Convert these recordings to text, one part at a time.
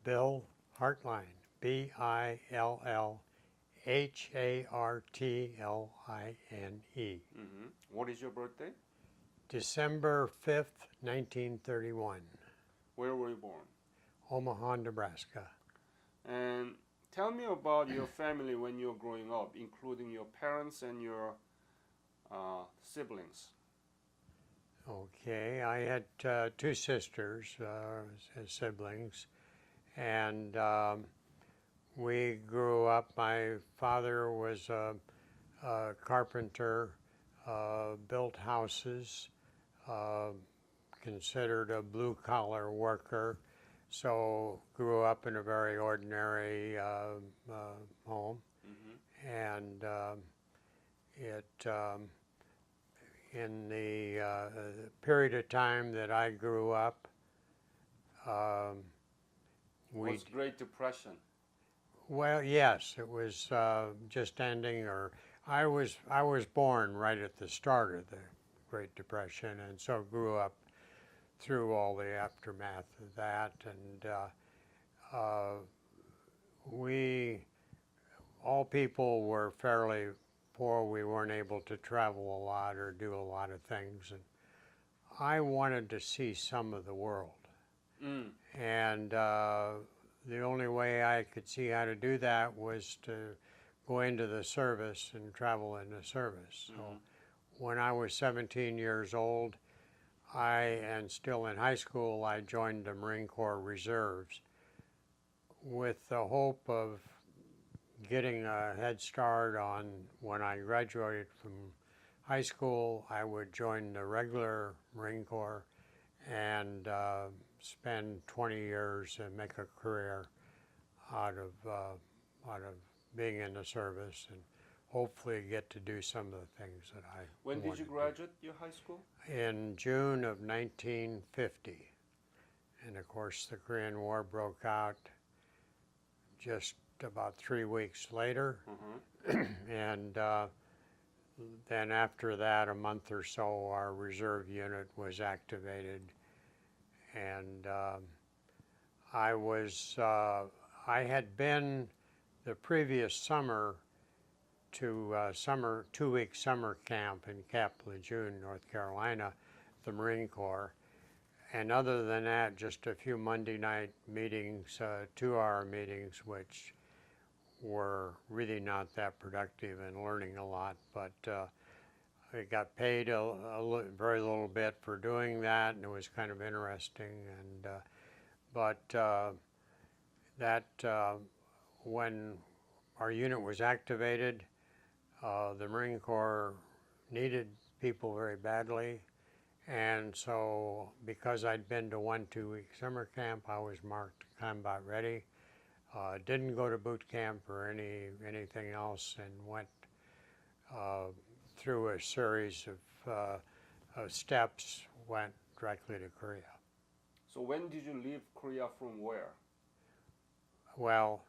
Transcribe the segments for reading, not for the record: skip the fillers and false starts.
Bill Hartline, Billhartline. What is your birthday? December 5th, 1931, Where were you born? Omaha, Nebraska. And tell me about your family when you were growing up, including your parents and your siblings. Okay, I had two sisters as siblings, and we grew up. My father was a carpenter, built houses, uh, considered a blue-collar worker, so grew up in a very ordinary home. And it in the period of time that I grew up, we What's Great Depression? well, yes, it was just ending, or I was born right at the start of the Great Depression, and so grew up through all the aftermath of that, and we all people were fairly poor. We weren't able to travel a lot or do a lot of things, and I wanted to see some of the world. And the only way I could see how to do that was to go into the service and travel in the service. So when I was 17 years old, and still in high school, I joined the Marine Corps Reserves with the hope of getting a head start on when I graduated from high school. I would join the regular Marine Corps and spend 20 years and make a career out of being in the service, and hopefully get to do some of the things that I When did you graduate your high school? In June of 1950. And of course the Korean War broke out just about 3 weeks later. And then after that, a month or so, our reserve unit was activated. And I had been the previous summer to 2-week summer camp in Cap Lejeune, North Carolina, the Marine Corps. And other than that, just a few Monday night meetings, 2-hour meetings, which were really not that productive and learning a lot, but I got paid very little bit for doing that, and it was kind of interesting. And when our unit was activated, the Marine Corps needed people very badly, and so because I'd been to 1 2-week summer camp, I was marked combat ready. Didn't go to boot camp or anything else, and went through a series of steps, went directly to Korea. So when did you leave Korea, from where? Well,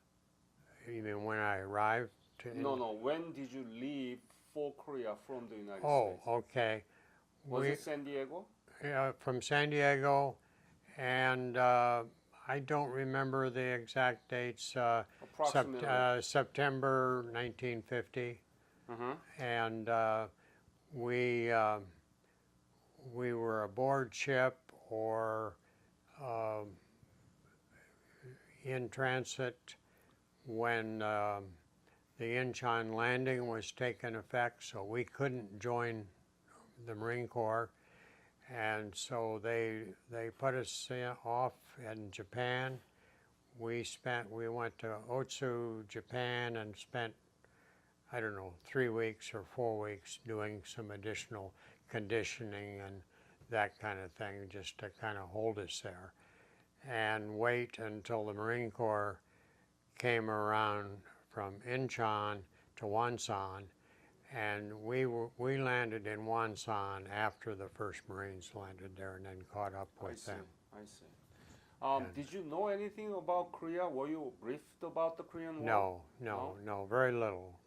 you mean when I arrived? No. When did you leave for Korea from the United States? Oh, okay. Was it San Diego? From San Diego, and I don't remember the exact dates. Approximately. September 1950, and we were aboard ship or in transit when the Incheon landing was taking effect, so we couldn't join the Marine Corps, and so they put us off in Japan. We went to Otsu, Japan, and spent, I don't know, 3 weeks or 4 weeks doing some additional conditioning and that kind of thing, just to kind of hold us there, and wait until the Marine Corps came around from Incheon to Wonsan, and we landed in Wonsan after the first Marines landed there, and then caught up with them. I see. Did you know anything about Korea? Were you briefed about the Korean War? No, very little.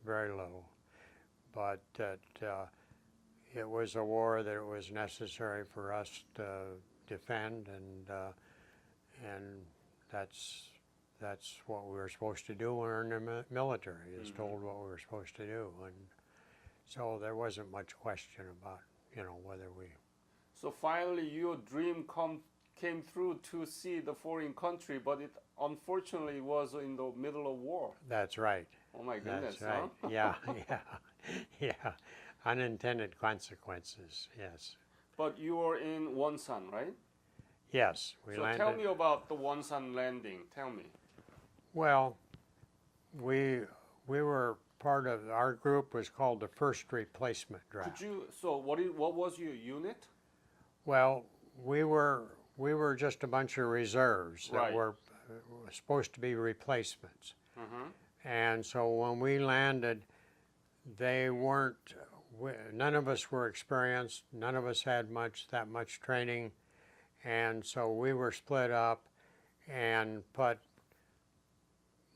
But it was a war that it was necessary for us to defend, and that's that's what we were supposed to do when we were in the military, is told what we were supposed to do. And so there wasn't much question about, whether we... So finally, your dream came through to see the foreign country, but it unfortunately was in the middle of war. That's right. Oh my goodness, That's right. huh? Yeah, yeah, yeah. Unintended consequences, yes. But you were in Wonsan, right? Yes, we So landed. tell me about the Wonsan landing. Tell me. Well, we were part of, our group was called the First Replacement Draft. So what was your unit? Well, we were just a bunch of reserves that Right. were supposed to be replacements. Mm-hmm. And so when we landed, they weren't, none of us were experienced, none of us had that much training, and so we were split up and put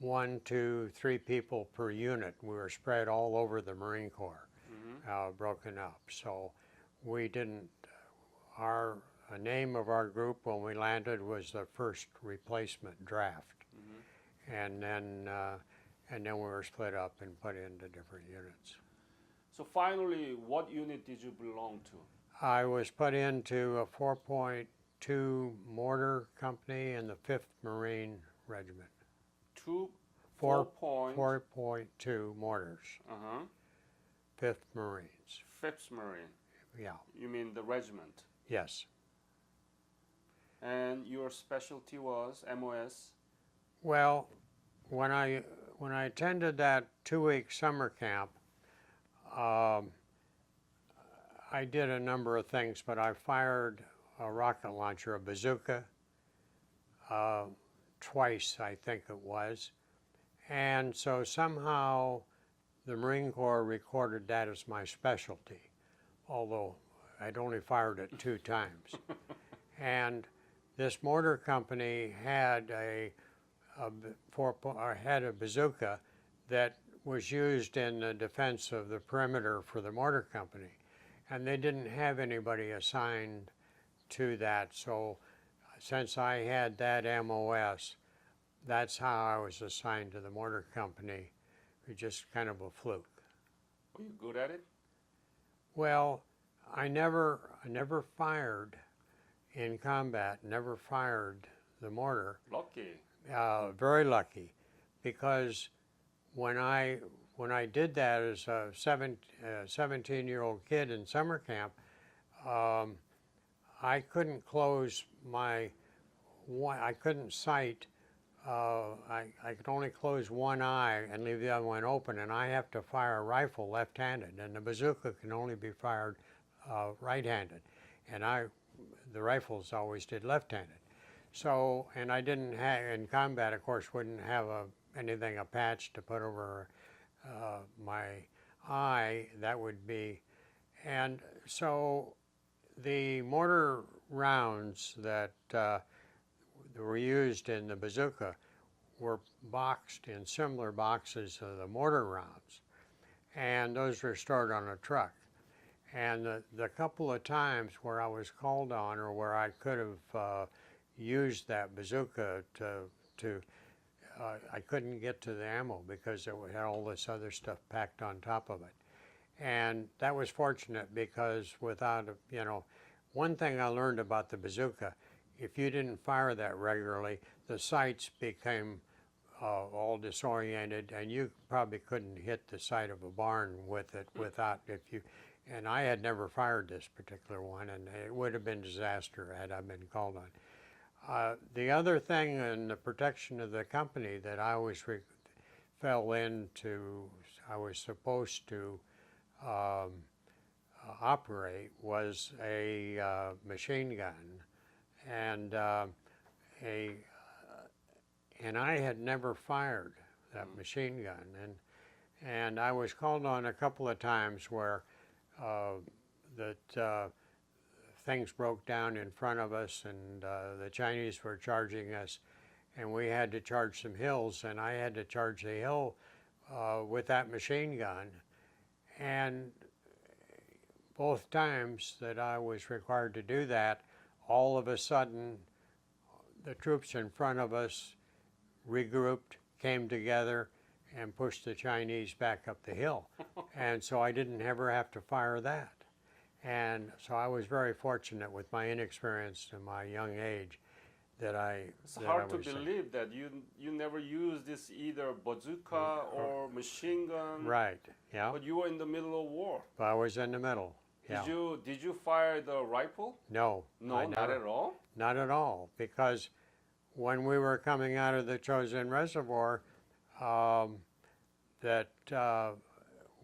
1, 2, 3 people per unit. We were spread all over the Marine Corps, broken up. So we didn't, our name of our group when we landed was the First Replacement Draft. And then we were split up and put into different units. So finally, what unit did you belong to? I was put into a 4.2 mortar company in the 5th Marine Regiment. 4.2 mortars, Uh-huh. 5th Marines. 5th Marine. Yeah, You mean the regiment. yes. And your specialty was MOS? Well, when I attended that 2-week summer camp, I did a number of things, but I fired a rocket launcher, a bazooka, twice, I think it was. And so somehow the Marine Corps recorded that as my specialty, although I'd only fired it 2 times. And this mortar company had a bazooka that was used in the defense of the perimeter for the mortar company. And they didn't have anybody assigned to that. So since I had that MOS, that's how I was assigned to the mortar company. It was just kind of a fluke. Were you good at it? Well, I never fired in combat, never fired the mortar. Lucky. Very lucky, because when I did that as a 17-year-old kid in summer camp, I couldn't close I couldn't sight. I could only close one eye and leave the other one open, and I have to fire a rifle left-handed, and the bazooka can only be fired right-handed, and the rifles always did left-handed. So, and I didn't have, in combat, of course, wouldn't have a patch to put over my eye. That would be, and so the mortar rounds that were used in the bazooka were boxed in similar boxes of the mortar rounds, and those were stored on a truck. And the couple of times where I was called on, or where I could have used that bazooka I couldn't get to the ammo because it had all this other stuff packed on top of it. And that was fortunate, because without, one thing I learned about the bazooka, if you didn't fire that regularly, the sights became all disoriented, and you probably couldn't hit the side of a barn with it without, and I had never fired this particular one, and it would have been disaster had I been called on. The other thing in the protection of the company that I always fell into, I was supposed to operate, was a machine gun, and I had never fired that machine gun, and I was called on a couple of times where things broke down in front of us, and the Chinese were charging us, and we had to charge some hills, and I had to charge the hill with that machine gun. And both times that I was required to do that, all of a sudden the troops in front of us regrouped, came together, and pushed the Chinese back up the hill. And so I didn't ever have to fire that. And so I was very fortunate with my inexperience and my young age that It's hard to believe that you never used this either bazooka or machine gun. Right, yeah. But you were in the middle of war. But I was in the middle. Yeah. Did you fire the rifle? No. No, not at all? Not at all, because when we were coming out of the Chosin Reservoir,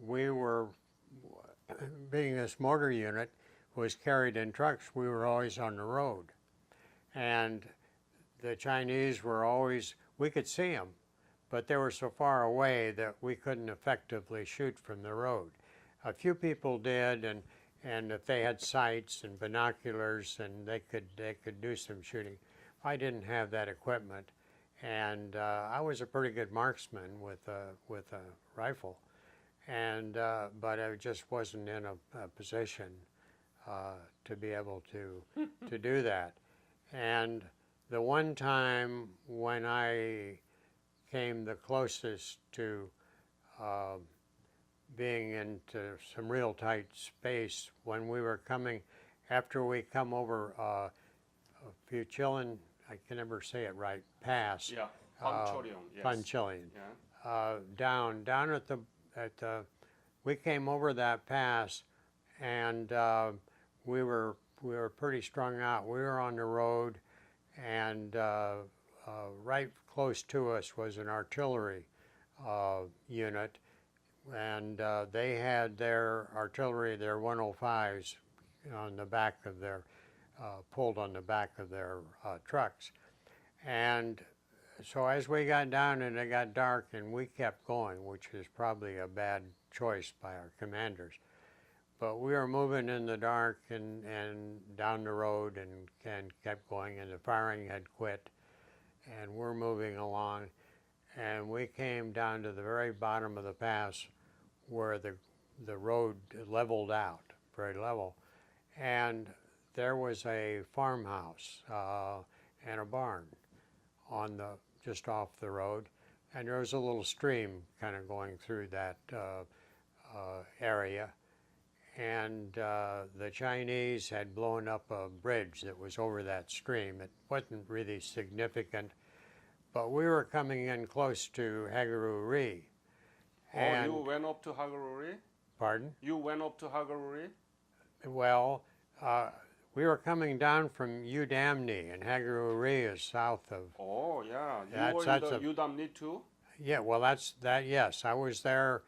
we were, being this mortar unit was carried in trucks, we were always on the road. And the Chinese were always, we could see them, but they were so far away that we couldn't effectively shoot from the road. A few people did, and if they had sights and binoculars, and they could do some shooting. I didn't have that equipment, and I was a pretty good marksman with a rifle, and but I just wasn't in a position to be able to do that. And the one time when I came the closest to being into some real tight space, when we were coming, after we come over Fuchilin, I can never say it right, pass. Yeah, Panchorion, yes. Panchorion. Yeah. Down at the, we came over that pass, and we were pretty strung out. We were on the road, and right close to us was an artillery unit, and they had their artillery, their 105s, on the back of their, pulled on the back of their trucks. And so as we got down and it got dark, and we kept going, which was probably a bad choice by our commanders. But we were moving in the dark and down the road and kept going, and the firing had quit, and we're moving along. And we came down to the very bottom of the pass where the road leveled out, very level. And there was a farmhouse and a barn on just off the road. And there was a little stream kind of going through that area. And the Chinese had blown up a bridge that was over that stream. It wasn't really significant, but we were coming in close to Hagaruri. Oh, you went up to Hagaruri? Pardon? You went up to Hagaruri? Well, we were coming down from Udamni, and Hagaruri is south of. Oh, yeah. You were in the Udamni too? Yeah, well, yes. I was there.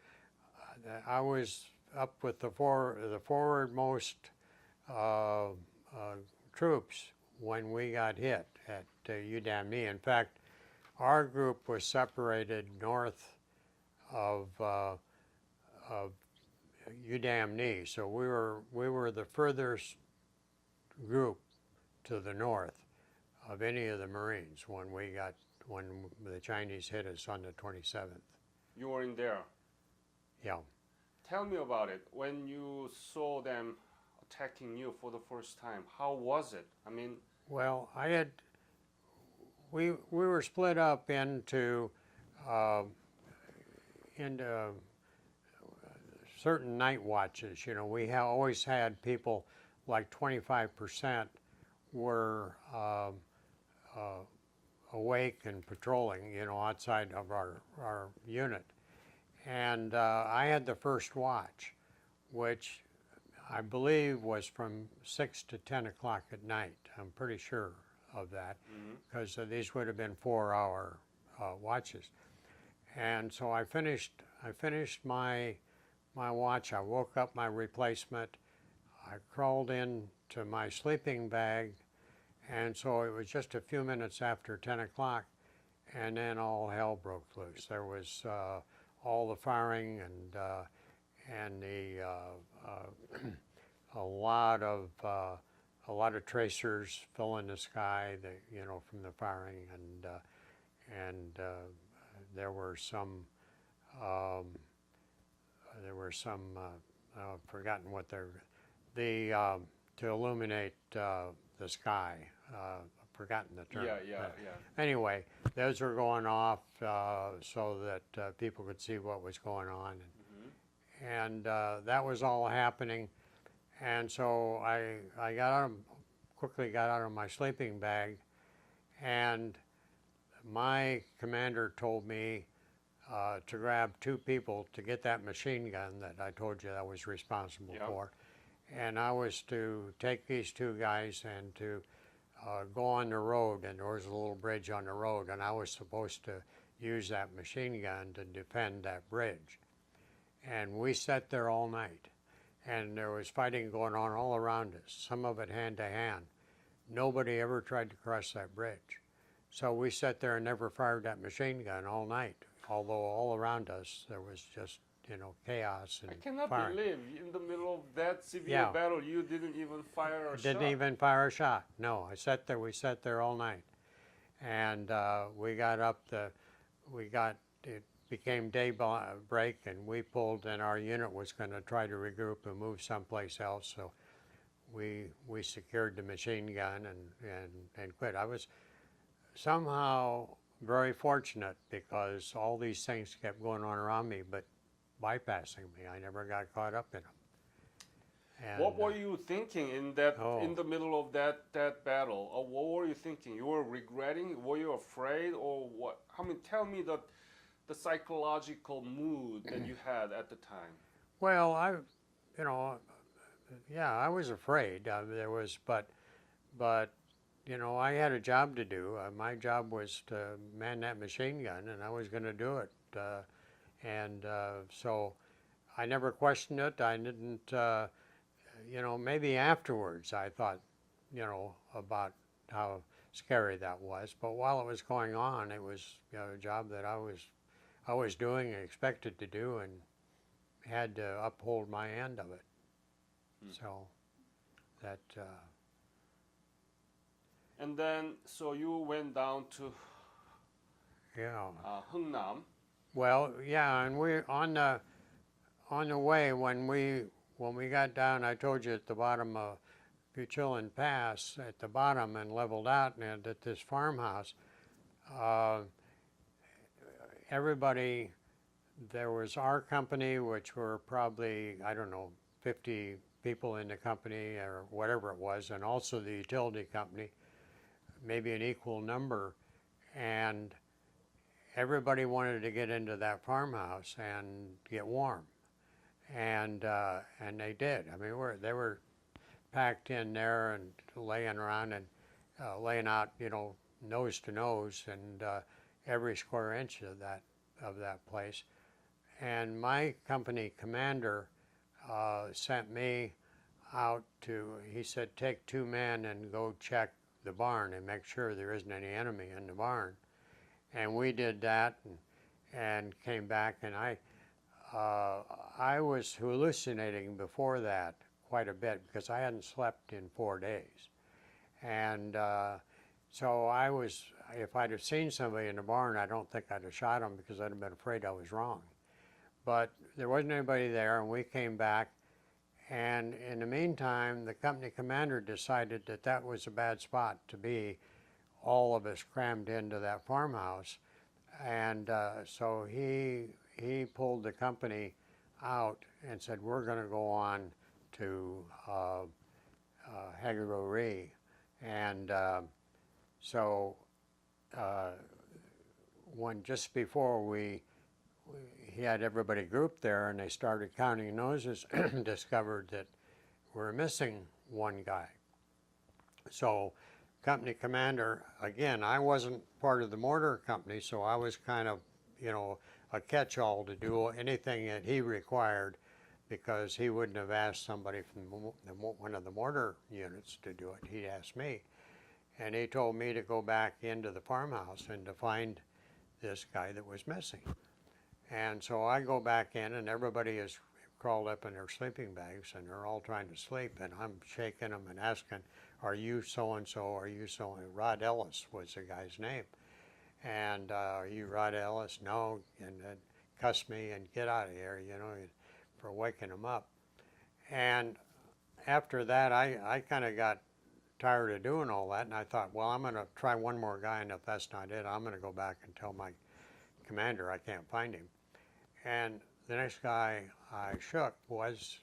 I was up with the forwardmost troops when we got hit at Udamni. In fact, our group was separated north of Udamni, so we were the furthest group to the north of any of the Marines when the Chinese hit us on the 27th. You were in there? Yeah. Tell me about it. When you saw them attacking you for the first time, how was it? I mean, well, we were split up into certain night watches. You know, we always had people, like 25% were awake and patrolling, you know, outside of our unit. And I had the first watch, which I believe was from 6 to 10 o'clock at night. I'm pretty sure of that, because these would have been 4-hour watches. And so I finished my watch. I woke up my replacement. I crawled into my sleeping bag, and so it was just a few minutes after 10 o'clock, and then all hell broke loose. There was all the firing and a lot of tracers filling the sky, you know, from the firing, and there were some I've forgotten what they're to illuminate the sky, forgotten the term. Yeah. Anyway, those were going off so that people could see what was going on. And that was all happening. And so I quickly got out of my sleeping bag, and my commander told me to grab 2 people to get that machine gun that I told you I was responsible for. And I was to take these 2 guys and to go on the road, and there was a little bridge on the road, and I was supposed to use that machine gun to defend that bridge. And we sat there all night, and there was fighting going on all around us, some of it hand to hand. Nobody ever tried to cross that bridge. So we sat there and never fired that machine gun all night, although all around us there was just, chaos and I cannot firing. believe in the middle of that severe battle you didn't even fire a shot. Didn't even fire a shot. No, we sat there all night. And we got up it became daybreak, and we pulled, and our unit was going to try to regroup and move someplace else. So we secured the machine gun and quit. I was somehow very fortunate because all these things kept going on around me, but bypassing me. I never got caught up in them. And, what were you thinking in the middle of that battle? Or what were you thinking? You were regretting? Were you afraid, or what? Tell me the psychological mood that you had at the time. Well, I was afraid. But I had a job to do. My job was to man that machine gun, and I was going to do it. So I never questioned it. I didn't, maybe afterwards I thought, about how scary that was. But while it was going on, it was a job that I was doing and expected to do, and had to uphold my end of it. So that. And then, so you went down to Hungnam. Well, yeah, and we on the way when we got down, I told you at the bottom of Puchilin Pass, at the bottom and leveled out, and at this farmhouse, everybody, there was our company, which were probably, 50 people in the company or whatever it was, and also the utility company, maybe an equal number, and everybody wanted to get into that farmhouse and get warm, and they did. I mean, they were packed in there and laying around and laying out, nose to nose, and every square inch of that place. And my company commander sent me out he said, take 2 men and go check the barn and make sure there isn't any enemy in the barn. And we did that and came back, and I was hallucinating before that quite a bit because I hadn't slept in 4 days. And so if I'd have seen somebody in the barn, I don't think I'd have shot them because I'd have been afraid I was wrong. But there wasn't anybody there, and we came back. And in the meantime, the company commander decided that was a bad spot to be, all of us crammed into that farmhouse. And so he pulled the company out and said, we're going to go on to Haggerori. And so just before he had everybody grouped there, and they started counting noses, discovered that we're missing 1 guy. So company commander, again, I wasn't part of the mortar company, so I was kind of, a catch-all to do anything that he required, because he wouldn't have asked somebody from one of the mortar units to do it. He asked me. And he told me to go back into the farmhouse and to find this guy that was missing. And so I go back in, and everybody is crawled up in their sleeping bags, and they're all trying to sleep, and I'm shaking them and asking, are you so-and-so, are you so-and-so? Rod Ellis was the guy's name. And are you Rod Ellis? No. And cuss me and get out of here, for waking him up. And after that, I kind of got tired of doing all that, and I thought, well, I'm going to try one more guy, and if that's not it, I'm going to go back and tell my commander I can't find him. And the next guy I shook was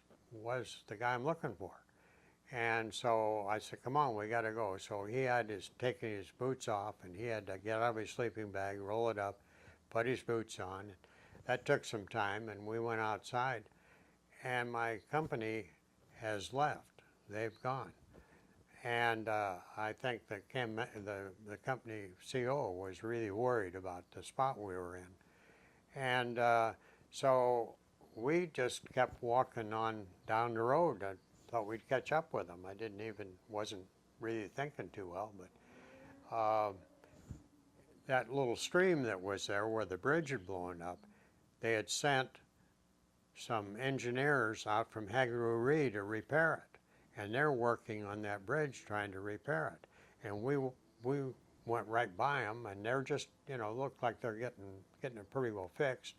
the guy I'm looking for. And so I said, come on, we got to go. So he had taken his boots off, and he had to get out of his sleeping bag, roll it up, put his boots on. That took some time, and we went outside. And my company has left. They've gone. And I think the company CO was really worried about the spot we were in. And so we just kept walking on down the road. I thought we'd catch up with them. I wasn't really thinking too well, but that little stream that was there where the bridge had blown up, they had sent some engineers out from Hageroo to repair it. And they're working on that bridge trying to repair it. And we went right by them, and they're just, looked like they're getting it pretty well fixed.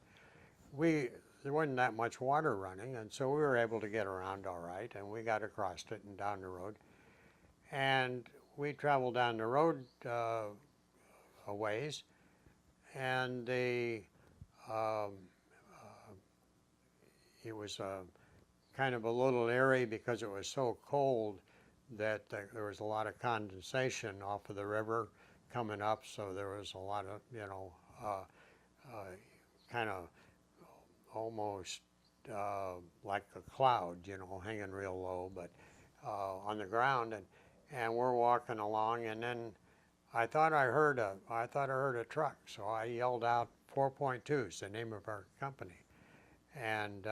There wasn't that much water running, and so we were able to get around all right, and we got across it and down the road. And we traveled down the road a ways, and it was kind of a little airy because it was so cold that there was a lot of condensation off of the river coming up, so there was a lot of, kind of almost like a cloud, hanging real low, but on the ground, and we're walking along, and then I thought I heard a truck, so I yelled out 4.2 is the name of our company, and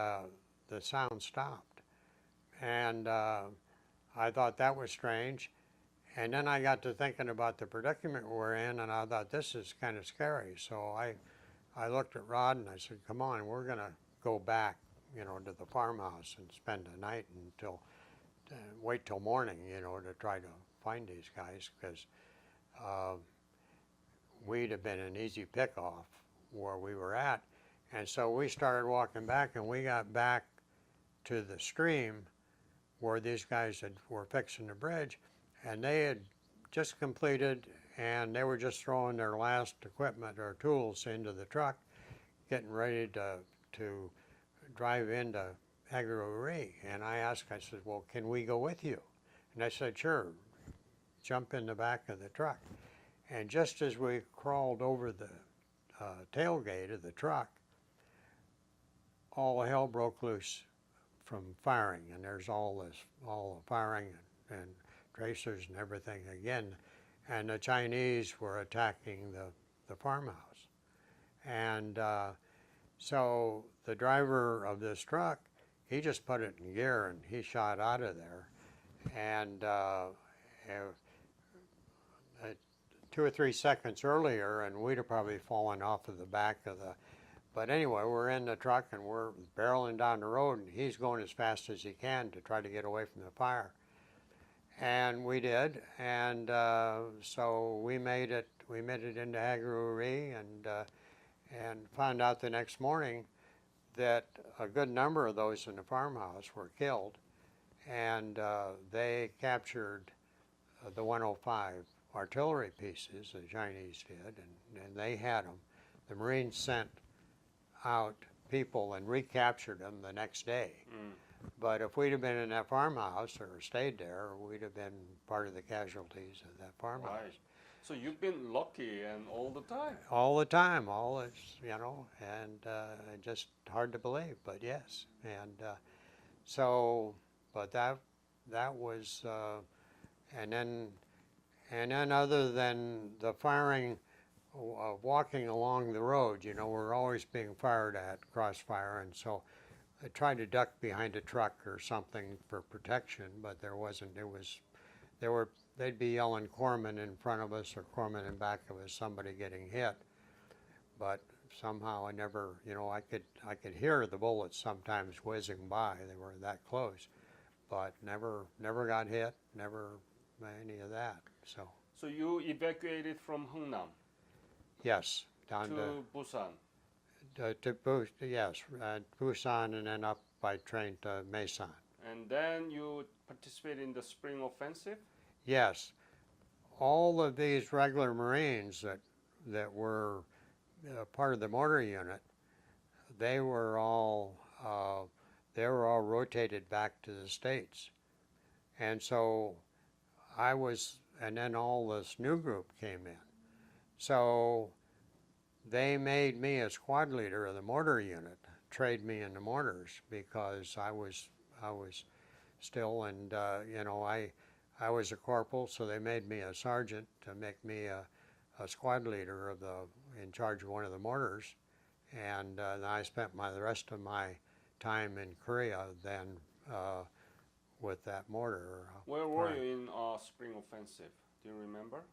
the sound stopped, and I thought that was strange, and then I got to thinking about the predicament we're in, and I thought this is kind of scary, so I looked at Rod and I said, come on, we're going to go back, to the farmhouse and spend the night wait till morning, to try to find these guys, because we'd have been an easy pick-off where we were at. And so we started walking back, and we got back to the stream where these guys were fixing the bridge, and they had just completed, and they were just throwing their last equipment or tools into the truck, getting ready to drive into Hageroo. And I said, well, can we go with you? And I said, sure, jump in the back of the truck. And just as we crawled over the tailgate of the truck, all hell broke loose from firing, and there's all the firing and tracers and everything again, and the Chinese were attacking the farmhouse. And so the driver of this truck, he just put it in gear and he shot out of there, and 2 or 3 seconds earlier, and we'd have probably fallen off of the back of the. But anyway, we're in the truck and we're barreling down the road, and he's going as fast as he can to try to get away from the fire. And we did, and so we made it into Hageroo, and found out the next morning that a good number of those in the farmhouse were killed, and they captured the 105 artillery pieces, the Chinese did, and they had them. The Marines sent out people and recaptured them the next day. But if we'd have been in that farmhouse or stayed there, we'd have been part of the casualties of that farmhouse. Right. So you've been lucky and all the time. All the time, and just hard to believe, but yes. And but that was, and then other than the firing, walking along the road, we're always being fired at, crossfire, and so I tried to duck behind a truck or something for protection, but there wasn't. They'd be yelling corpsman in front of us or corpsman in back of us, somebody getting hit. But somehow I never, I could hear the bullets sometimes whizzing by. They were that close, but never got hit, never any of that. So you evacuated from Hungnam? Yes, down to Busan. Yes, Busan, and then up by train to Mason. And then you participated in the spring offensive? yes, all of these regular Marines that were part of the mortar unit, they were all rotated back to the States, and so and then all this new group came in. So they made me a squad leader of the mortar unit, trade me in the mortars because I was still, and I was a corporal, so they made me a sergeant to make me a squad leader in charge of one of the mortars, and I spent the rest of my time in Korea then with that mortar. Where were you in Spring Offensive? Do you remember?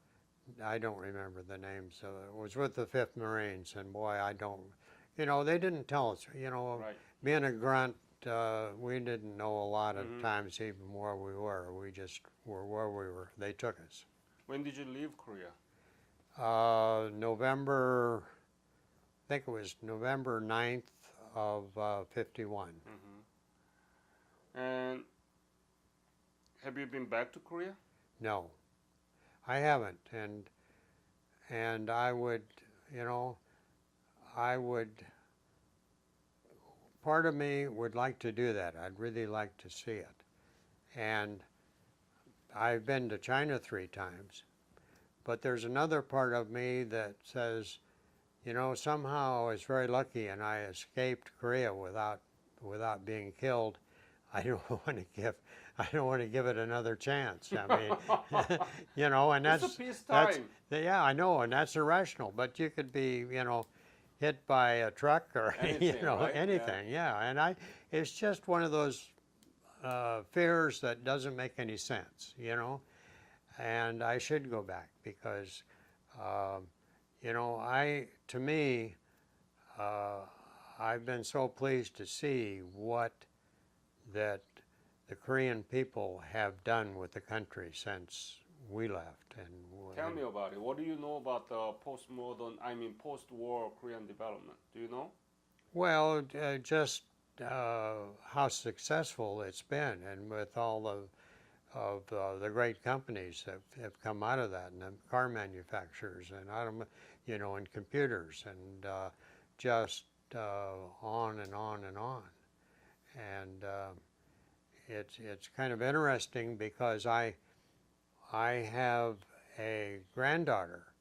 I don't remember the names. It was with the 5th Marines, and boy, I don't. They didn't tell us. Right. Being a grunt, we didn't know a lot of times even where we were. We just were where we were. They took us. When did you leave Korea? November, I think it was November 9th of 51. And have you been back to Korea? No, I haven't, and I would, part of me would like to do that. I'd really like to see it. And I've been to China 3 times, but there's another part of me that says, somehow I was very lucky and I escaped Korea without being killed. I don't want to give it another chance. I mean, and that's it's a peacetime. Yeah, I know, and that's irrational. But you could be, hit by a truck or anything, right? anything. Yeah, and it's just one of those fears that doesn't make any sense. And I should go back because, to me, I've been so pleased to see what that the Korean people have done with the country since we left. Tell me about it. What do you know about the post-war Korean development? Do you know? Well, just how successful it's been, and with all of the great companies that have come out of that, and the car manufacturers, and and computers, and just on and on and on. And it's kind of interesting because I have a granddaughter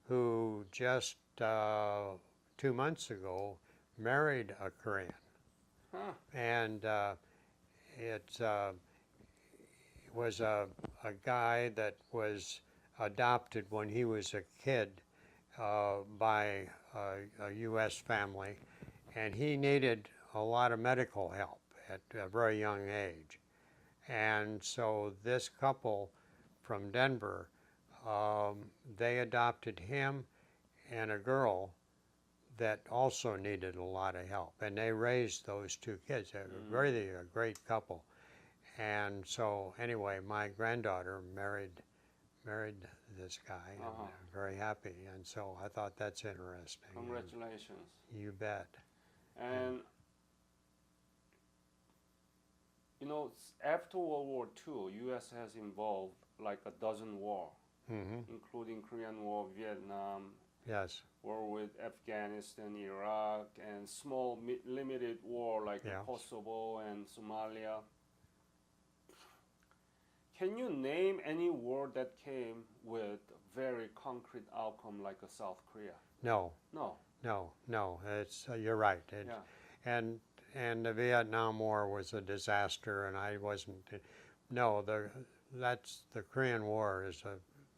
who just 2 months ago married a Korean. Huh. And it was a guy that was adopted when he was a kid by a U.S. family, and he needed a lot of medical help at a very young age. And so this couple from Denver, they adopted him and a girl that also needed a lot of help. And they raised those 2 kids. They were really a great couple. And so anyway, my granddaughter married this guy, and I'm very happy. And so I thought that's interesting. Congratulations. And you bet. And after World War II, U.S. has involved like a dozen wars, including Korean War, Vietnam, yes, war with Afghanistan, Iraq, and small limited war like Kosovo and Somalia. Can you name any war that came with a very concrete outcome like a South Korea? No. No. No. It's you're right. And the Vietnam War was a disaster, and I wasn't. No, the Korean War is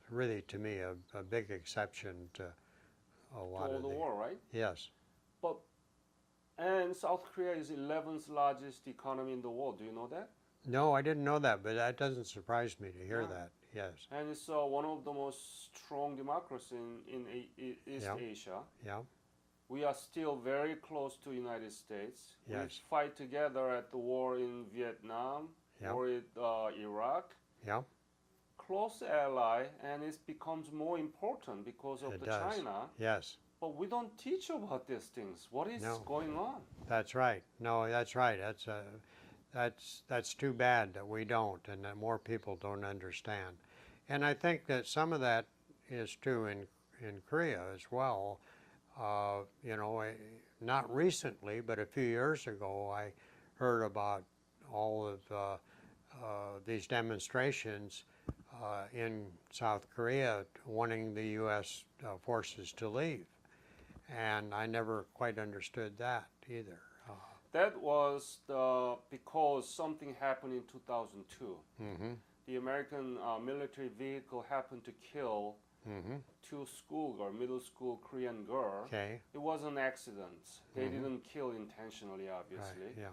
really to me a big exception to a lot of the war, right? Yes. And South Korea is 11th largest economy in the world. Do you know that? No, I didn't know that, but that doesn't surprise me to hear that. Yes. And it's one of the most strong democracies in East Asia. Yeah. We are still very close to United States. Yes. We fight together at the war in Vietnam, war in Iraq. Yeah. Close ally, and it becomes more important because of China. Yes. But we don't teach about these things. What is going on? That's right. No, that's right. That's too bad that we don't, and that more people don't understand. And I think that some of that is true in Korea as well. You know, not recently, but a few years ago, I heard about all of these demonstrations in South Korea wanting the U.S. Forces to leave. And I never quite understood that either. That was because something happened in 2002. Mm-hmm. The American military vehicle happened to kill Mm-hmm. two schoolgirls, middle school Korean girl. Okay. It was an accident. They Mhm. didn't kill intentionally, obviously. Right. Yeah.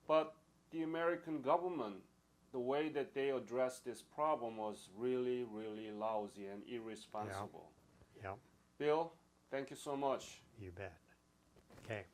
But the American government, the way that they addressed this problem was really, really lousy and irresponsible. Yeah. Bill, thank you so much. You bet. Okay.